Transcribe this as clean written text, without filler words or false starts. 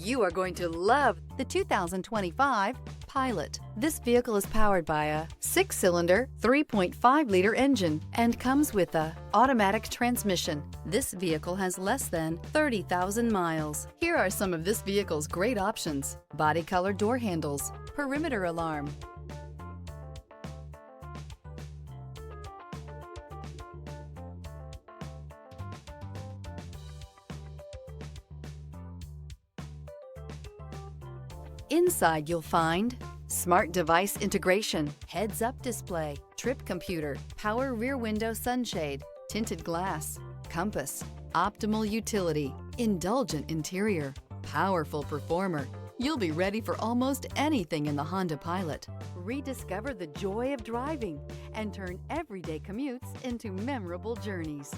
You are going to love the 2025 Pilot. This vehicle is powered by a 6-cylinder, 3.5-liter engine and comes with a automatic transmission. This vehicle has less than 30,000 miles. Here are some of this vehicle's great options: body color door handles, perimeter alarm, inside you'll find smart device integration, heads-up display, trip computer, power rear window sunshade, tinted glass, compass, optimal utility, indulgent interior, powerful performer. You'll be ready for almost anything in the Honda Pilot. Rediscover the joy of driving and turn everyday commutes into memorable journeys.